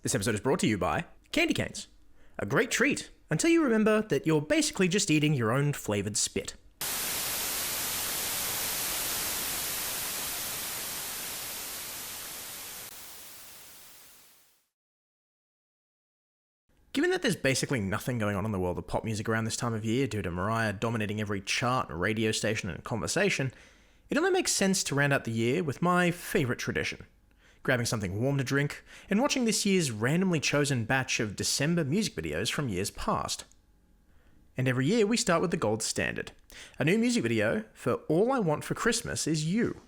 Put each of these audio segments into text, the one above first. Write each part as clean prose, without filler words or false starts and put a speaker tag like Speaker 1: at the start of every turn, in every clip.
Speaker 1: This episode is brought to you by candy canes. A great treat until you remember that you're basically just eating your own flavoured spit. Given that there's basically nothing going on in the world of pop music around this time of year due to Mariah dominating every chart, radio station, and conversation, it only makes sense to round out the year with my favourite tradition: grabbing something warm to drink and watching this year's randomly chosen batch of December music videos from years past. And every year we start with the gold standard, a new music video for All I Want for Christmas Is You.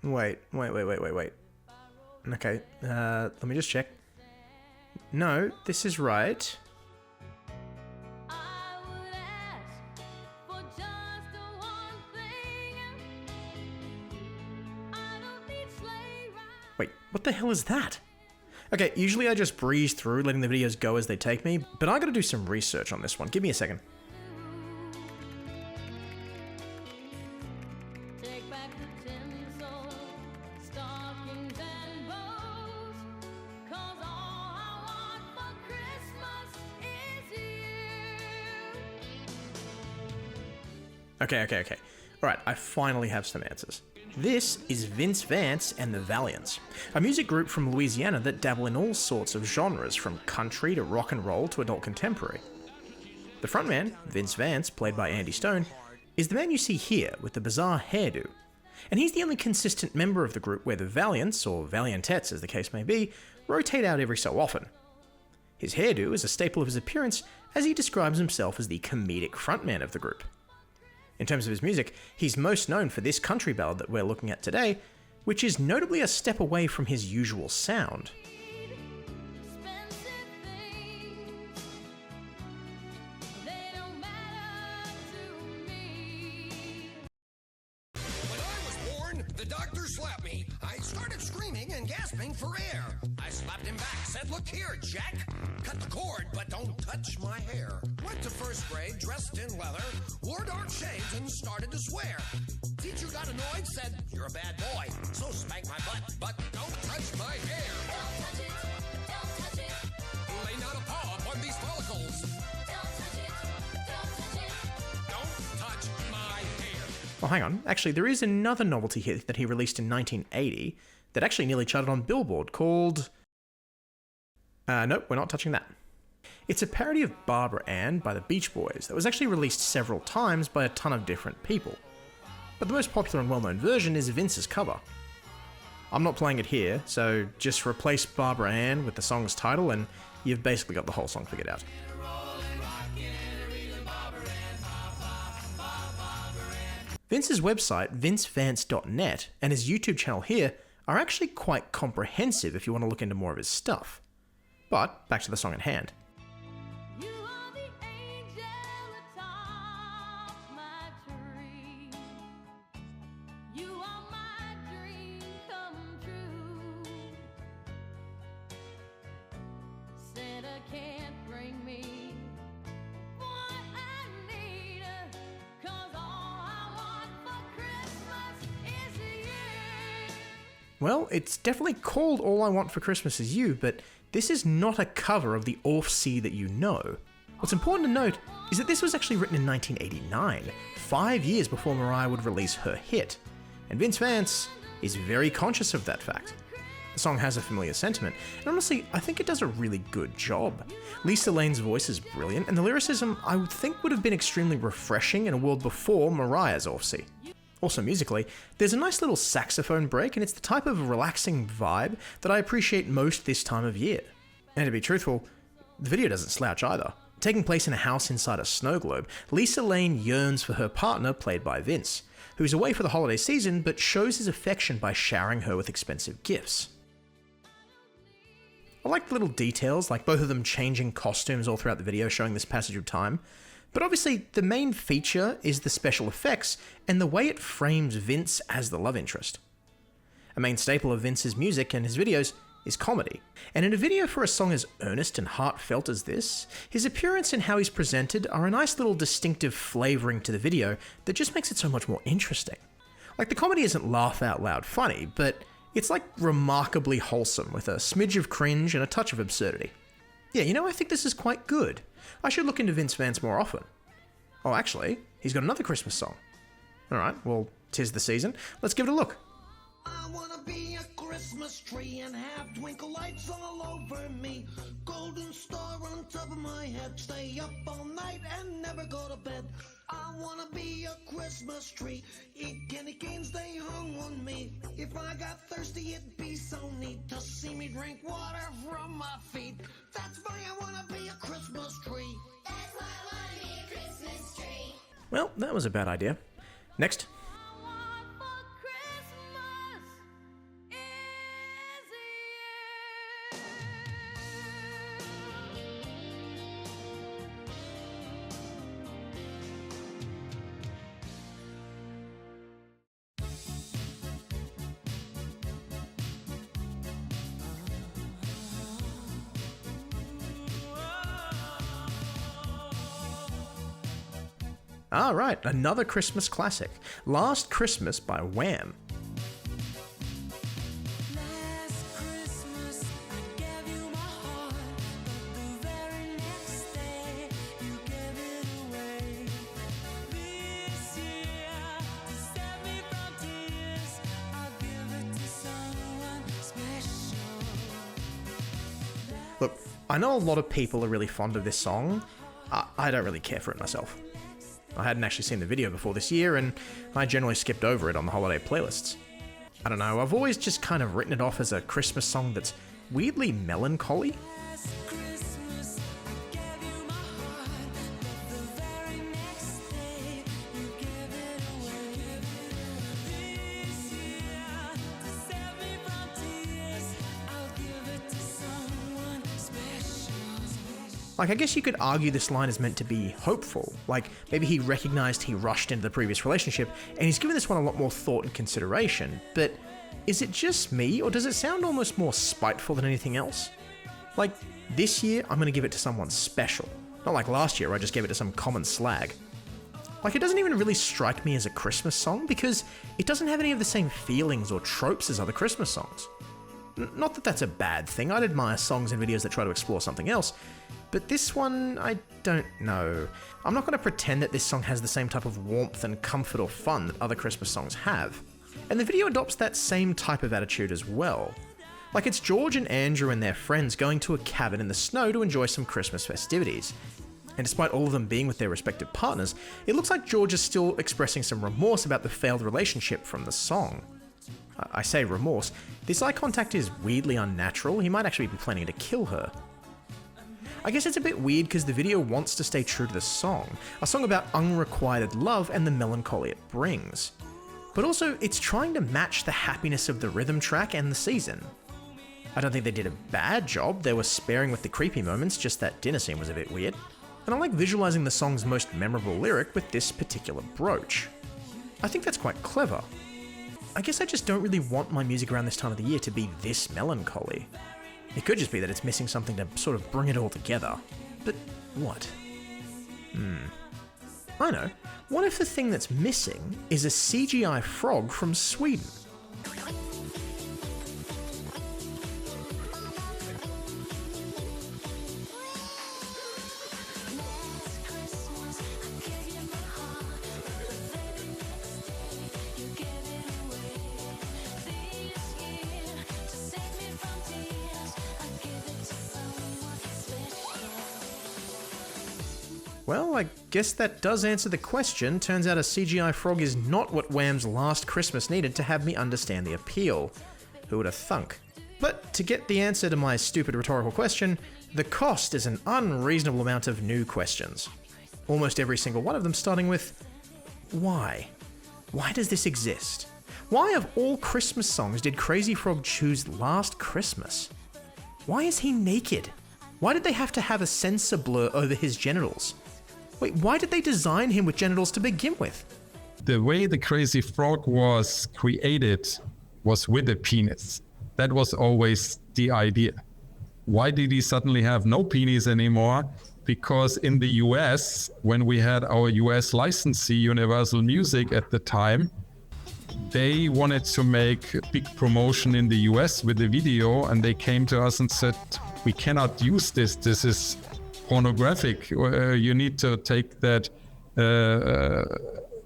Speaker 1: Wait. Okay, let me just check. No, this is right. Wait, what the hell is that? Okay, usually I just breeze through letting the videos go as they take me, but I gotta do some research on this one. Give me a second. Okay. Alright, I finally have some answers. This is Vince Vance and the Valiants, a music group from Louisiana that dabble in all sorts of genres, from country to rock and roll to adult contemporary. The frontman, Vince Vance, played by Andy Stone, is the man you see here with the bizarre hairdo, and he's the only consistent member of the group where the Valiants, or Valiantettes as the case may be, rotate out every so often. His hairdo is a staple of his appearance, as he describes himself as the comedic frontman of the group. In terms of his music, he's most known for this country ballad that we're looking at today, which is notably a step away from his usual sound.
Speaker 2: When I was born, the doctor slapped me. I started screaming and gasping for air. I slapped him back, said, "Look here, Jack. Cut the cord, but don't touch my hair." Went to first grade, dressed in leather, wore dark shades and started to swear. Teacher got annoyed, said, "You're a bad boy, so spank my butt, but don't touch my hair."
Speaker 3: Don't touch it, don't touch it.
Speaker 2: Lay not a paw upon these follicles.
Speaker 3: Don't touch it, don't touch it.
Speaker 2: Don't touch my hair.
Speaker 1: Oh, hang on. Actually, there is another novelty hit that he released in 1980 that actually nearly charted on Billboard called... nope, we're not touching that. It's a parody of Barbara Ann by the Beach Boys that was actually released several times by a ton of different people. But the most popular and well-known version is Vince's cover. I'm not playing it here, so just replace Barbara Ann with the song's title and you've basically got the whole song figured out. Vince's website, vincevance.net, and his YouTube channel here are actually quite comprehensive if you want to look into more of his stuff. But back to the song at hand.
Speaker 3: You are the angel atop my tree. You are my dream come true. Santa can't bring me what I need, 'cause all I want for Christmas is you.
Speaker 1: Well, it's definitely called All I Want for Christmas Is You, but this is not a cover of the Off Sea that you know. What's important to note is that this was actually written in 1989, 5 years before Mariah would release her hit, and Vince Vance is very conscious of that fact. The song has a familiar sentiment, and honestly, I think it does a really good job. Lisa Lane's voice is brilliant, and the lyricism I would think would have been extremely refreshing in a world before Mariah's Off Sea. Also musically, there's a nice little saxophone break, and it's the type of relaxing vibe that I appreciate most this time of year. And to be truthful, the video doesn't slouch either. Taking place in a house inside a snow globe, Lisa Lane yearns for her partner, played by Vince, who's away for the holiday season but shows his affection by showering her with expensive gifts. I like the little details, like both of them changing costumes all throughout the video, showing this passage of time. But obviously, the main feature is the special effects and the way it frames Vince as the love interest. A main staple of Vince's music and his videos is comedy. And in a video for a song as earnest and heartfelt as this, his appearance and how he's presented are a nice little distinctive flavouring to the video that just makes it so much more interesting. Like, the comedy isn't laugh out loud funny, but it's like remarkably wholesome with a smidge of cringe and a touch of absurdity. Yeah, I think this is quite good. I should look into Vince Vance more often. Oh, actually, he's got another Christmas song. Alright, well, 'tis the season. Let's give it a look.
Speaker 2: I wanna be a Christmas tree and have twinkle lights all over me. Golden star on top of my head. Stay up all night and never go to bed. I wanna be a Christmas tree. Eat candy canes, they hung on me. If I got thirsty, it'd be so neat to see me drink water from my feet. That's why I wanna be a Christmas tree.
Speaker 4: That's why I wanna be a Christmas tree.
Speaker 1: Well, that was a bad idea. Next. Alright, another Christmas classic. Last Christmas by Wham.
Speaker 3: Last Christmas I gave you my heart, but the very next day you gave it away. This year, to save me from tears, I'll give it to someone special.
Speaker 1: Look, I know a lot of people are really fond of this song. I don't really care for it myself. I hadn't actually seen the video before this year, and I generally skipped over it on the holiday playlists. I don't know, I've always just kind of written it off as a Christmas song that's weirdly melancholy.
Speaker 3: Last Christmas I gave you my heart, but the very next day you gave it away. This year, to save me from tears, I'll give it to someone special.
Speaker 1: Like, I guess you could argue this line is meant to be hopeful, like maybe he recognized he rushed into the previous relationship and he's given this one a lot more thought and consideration, but is it just me, or does it sound almost more spiteful than anything else? Like, this year I'm gonna give it to someone special, not like last year where I just gave it to some common slag. Like, it doesn't even really strike me as a Christmas song because it doesn't have any of the same feelings or tropes as other Christmas songs. Not that that's a bad thing, I'd admire songs and videos that try to explore something else, but this one, I don't know. I'm not going to pretend that this song has the same type of warmth and comfort or fun that other Christmas songs have. And the video adopts that same type of attitude as well. Like, it's George and Andrew and their friends going to a cabin in the snow to enjoy some Christmas festivities. And despite all of them being with their respective partners, it looks like George is still expressing some remorse about the failed relationship from the song. I say remorse. This eye contact is weirdly unnatural. He might actually be planning to kill her. I guess it's a bit weird because the video wants to stay true to the song, a song about unrequited love and the melancholy it brings. But also, it's trying to match the happiness of the rhythm track and the season. I don't think they did a bad job, they were sparing with the creepy moments, just that dinner scene was a bit weird. And I like visualizing the song's most memorable lyric with this particular brooch. I think that's quite clever. I guess I just don't really want my music around this time of the year to be this melancholy. It could just be that it's missing something to sort of bring it all together. But what? I know. What if the thing that's missing is a CGI frog from Sweden? Well, I guess that does answer the question. Turns out a CGI frog is not what Wham's Last Christmas needed to have me understand the appeal. Who would have thunk? But to get the answer to my stupid rhetorical question, the cost is an unreasonable amount of new questions. Almost every single one of them starting with, why? Why does this exist? Why of all Christmas songs did Crazy Frog choose Last Christmas? Why is he naked? Why did they have to have a sensor blur over his genitals? Wait, why did they design him with genitals to begin with?
Speaker 5: The way the crazy frog was created was with a penis. That was always the idea. Why did he suddenly have no penis anymore? Because in the US, when we had our US licensee, Universal Music at the time, they wanted to make a big promotion in the US with the video, and they came to us and said, we cannot use this. This is pornographic. You need to take that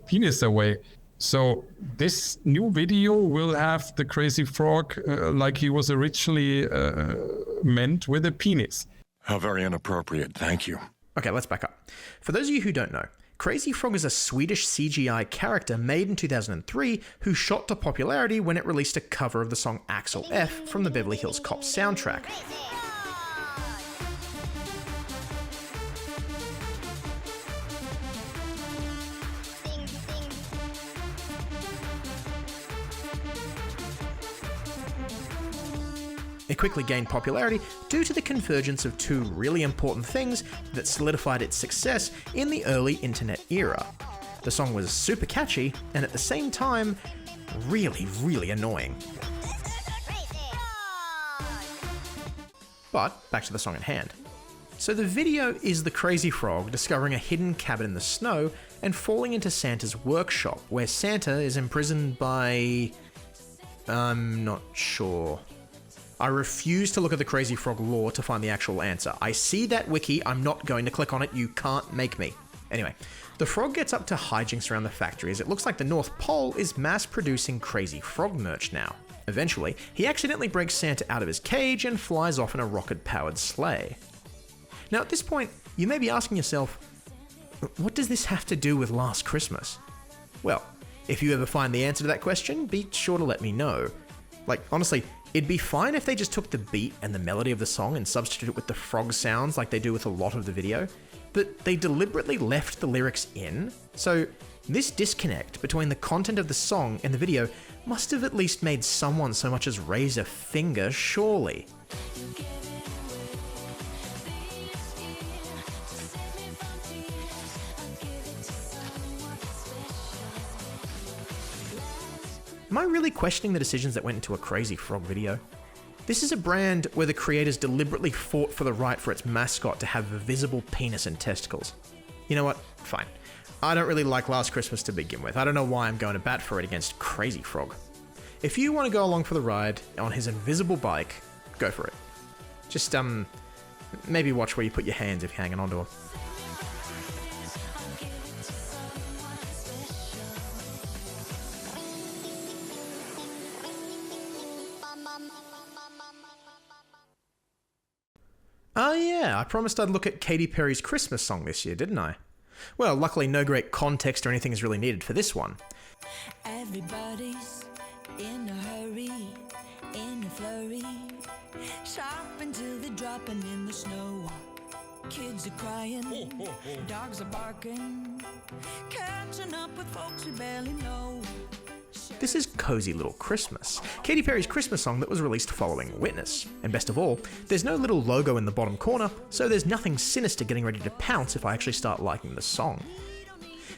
Speaker 5: penis away. So this new video will have the crazy frog like he was originally meant, with a penis.
Speaker 6: How very inappropriate, thank you.
Speaker 1: Okay, let's back up. For those of you who don't know, Crazy Frog is a Swedish CGI character made in 2003 who shot to popularity when it released a cover of the song Axel F from the Beverly Hills Cop soundtrack. It quickly gained popularity due to the convergence of two really important things that solidified its success in the early internet era. The song was super catchy and at the same time, really, really annoying. But back to the song at hand. So the video is the crazy frog discovering a hidden cabin in the snow and falling into Santa's workshop, where Santa is imprisoned by... I'm not sure. I refuse to look at the Crazy Frog lore to find the actual answer. I see that wiki, I'm not going to click on it, you can't make me. Anyway, the frog gets up to hijinks around the factory as it looks like the North Pole is mass producing Crazy Frog merch now. Eventually, he accidentally breaks Santa out of his cage and flies off in a rocket-powered sleigh. Now at this point, you may be asking yourself, what does this have to do with Last Christmas? Well, if you ever find the answer to that question, be sure to let me know. Like, honestly, it'd be fine if they just took the beat and the melody of the song and substituted it with the frog sounds like they do with a lot of the video, but they deliberately left the lyrics in, so this disconnect between the content of the song and the video must have at least made someone so much as raise a finger, surely. Am I really questioning the decisions that went into a Crazy Frog video? This is a brand where the creators deliberately fought for the right for its mascot to have a visible penis and testicles. You know what? Fine. I don't really like Last Christmas to begin with. I don't know why I'm going to bat for it against Crazy Frog. If you want to go along for the ride on his invisible bike, go for it. Just, maybe watch where you put your hands if you're hanging onto him. Oh yeah, I promised I'd look at Katy Perry's Christmas song this year, didn't I? Well, luckily no great context or anything is really needed for this one.
Speaker 3: Everybody's in a hurry, in a flurry, shopping till they're dropping in the snow. Kids are crying, dogs are barking, catching up with folks we barely know.
Speaker 1: This is Cozy Little Christmas, Katy Perry's Christmas song that was released following Witness. And best of all, there's no little logo in the bottom corner, so there's nothing sinister getting ready to pounce if I actually start liking the song.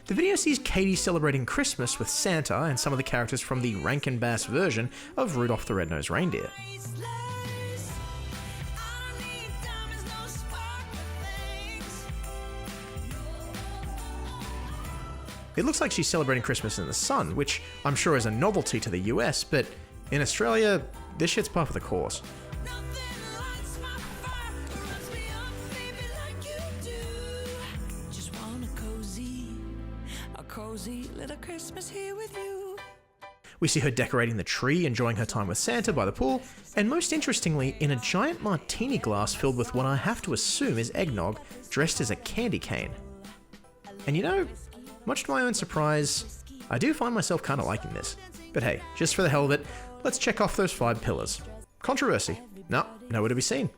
Speaker 1: The video sees Katy celebrating Christmas with Santa and some of the characters from the Rankin Bass version of Rudolph the Red-Nosed Reindeer. It looks like she's celebrating Christmas in the sun, which I'm sure is a novelty to the US, but in Australia, this shit's par for the course.
Speaker 3: Cozy little Christmas here with you.
Speaker 1: We see her decorating the tree, enjoying her time with Santa by the pool, and most interestingly, in a giant martini glass filled with what I have to assume is eggnog, dressed as a candy cane. And you know, much to my own surprise, I do find myself kind of liking this. But hey, just for the hell of it, let's check off those 5 pillars. Controversy? No, nowhere to be seen.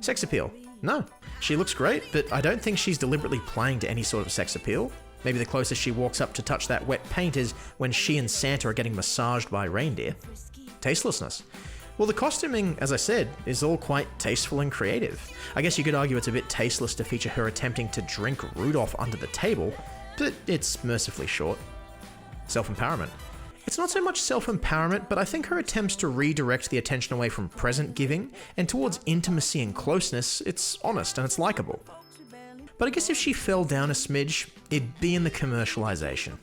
Speaker 1: Sex appeal? No. She looks great, but I don't think she's deliberately playing to any sort of sex appeal. Maybe the closest she walks up to touch that wet paint is when she and Santa are getting massaged by reindeer. Tastelessness? Well, the costuming, as I said, is all quite tasteful and creative. I guess you could argue it's a bit tasteless to feature her attempting to drink Rudolph under the table, but it's mercifully short. Self-empowerment. It's not so much self-empowerment, but I think her attempts to redirect the attention away from present giving and towards intimacy and closeness, it's honest and it's likable. But I guess if she fell down a smidge, it'd be in the commercialization.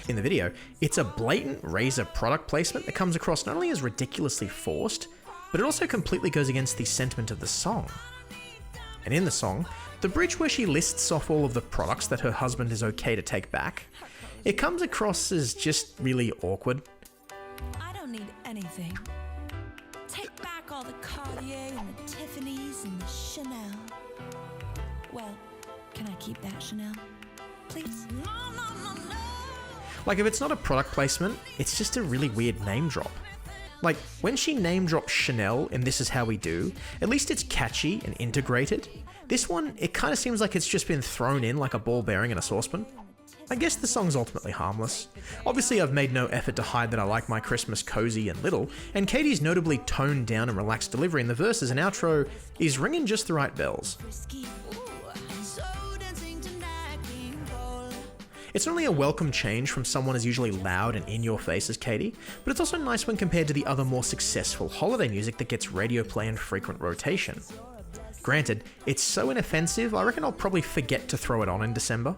Speaker 1: In the video, it's a blatant Razor product placement that comes across not only as ridiculously forced, but it also completely goes against the sentiment of the song. And in the song, the bridge where she lists off all of the products that her husband is okay to take back, it comes across as just really awkward.
Speaker 3: I don't need anything. Take back all the Cartier and the Tiffany's and the Chanel. Well, can I keep that Chanel? Please? No, no, no, no.
Speaker 1: Like, if it's not a product placement, it's just a really weird name drop. Like, when she name drops Chanel in This Is How We Do, at least it's catchy and integrated. This one, it kind of seems like it's just been thrown in like a ball bearing in a saucepan. I guess the song's ultimately harmless. Obviously, I've made no effort to hide that I like my Christmas cozy and little, and Katy's notably toned down and relaxed delivery in the verses and outro is ringing just the right bells.
Speaker 3: Risky. Ooh, so dancing tonight, being bold.
Speaker 1: It's not only a welcome change from someone as usually loud and in your face as Katy, but it's also nice when compared to the other more successful holiday music that gets radio play and frequent rotation. Granted, it's so inoffensive, I reckon I'll probably forget to throw it on in December.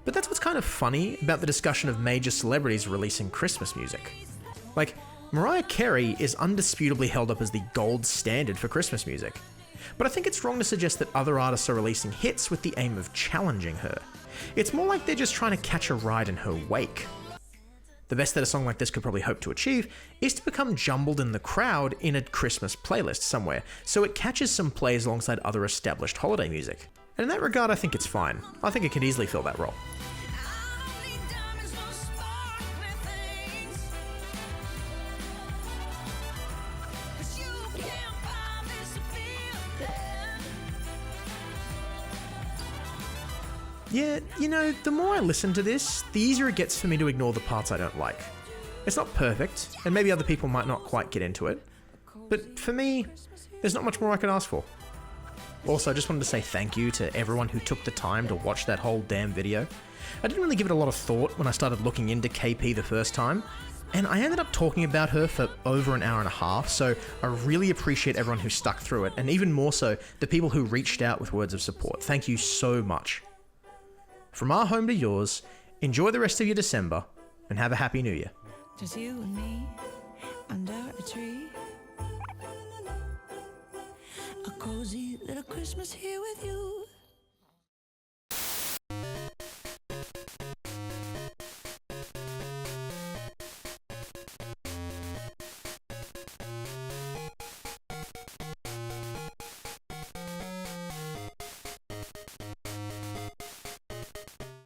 Speaker 1: But that's what's kind of funny about the discussion of major celebrities releasing Christmas music. Like, Mariah Carey is undisputably held up as the gold standard for Christmas music. But I think it's wrong to suggest that other artists are releasing hits with the aim of challenging her. It's more like they're just trying to catch a ride in her wake. The best that a song like this could probably hope to achieve is to become jumbled in the crowd in a Christmas playlist somewhere, so it catches some plays alongside other established holiday music. And in that regard, I think it's fine. I think it could easily fill that role.
Speaker 3: I don't need diamonds, no sparkly things. 'Cause you can't buy this feeling.
Speaker 1: Yeah, you know, the more I listen to this, the easier it gets for me to ignore the parts I don't like. It's not perfect, and maybe other people might not quite get into it, but for me, there's not much more I could ask for. Also, I just wanted to say thank you to everyone who took the time to watch that whole damn video. I didn't really give it a lot of thought when I started looking into KP the first time, and I ended up talking about her for over an hour and a half, so I really appreciate everyone who stuck through it, and even more so, the people who reached out with words of support. Thank you so much. From our home to yours, enjoy the rest of your December, and have a happy New Year.
Speaker 3: Just you and me under a tree. A cozy little Christmas here with you.